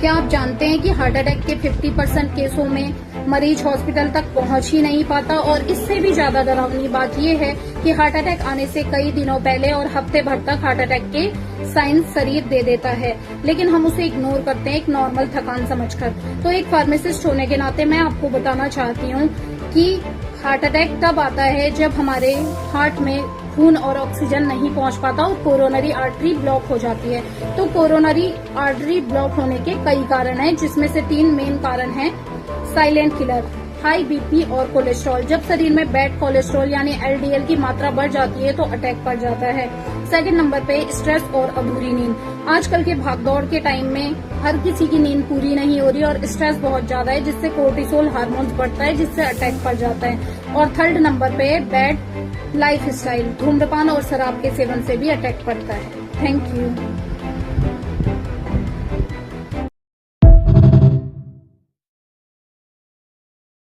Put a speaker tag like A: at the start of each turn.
A: क्या आप जानते हैं कि हार्ट अटैक के 50% केसों में मरीज हॉस्पिटल तक पहुंच ही नहीं पाता। और इससे भी ज्यादा डरावनी बात यह है कि हार्ट अटैक आने से कई दिनों पहले और हफ्ते भर तक हार्ट अटैक के साइंस शरीर दे देता है, लेकिन हम उसे इग्नोर करते हैं एक नॉर्मल थकान समझकर। तो एक फार्मासिस्ट होने के नाते मैं आपको बताना चाहती हूँ कि हार्ट अटैक तब आता है जब हमारे हार्ट में खून और ऑक्सीजन नहीं पहुंच पाता और कोरोनरी आर्टरी ब्लॉक हो जाती है। तो कोरोनरी आर्टरी ब्लॉक होने के कई कारण हैं, जिसमें से 3 मेन कारण हैं। साइलेंट किलर, हाई बीपी और कोलेस्ट्रॉल। जब शरीर में बैड कोलेस्ट्रॉल यानी एलडीएल की मात्रा बढ़ जाती है तो अटैक पड़ जाता है। सेकंड नंबर पे स्ट्रेस और अधूरी नींद। आजकल के भागदौड़ के टाइम में हर किसी की नींद पूरी नहीं हो रही और स्ट्रेस बहुत ज्यादा है, जिससे कोर्टिसोल हार्मोन्स बढ़ता है, जिससे अटैक पड़ जाता है। और थर्ड नंबर पे बैड लाइफ स्टाइल, धूम्रपान और शराब के सेवन से भी अटैक पड़ता है। Thank you.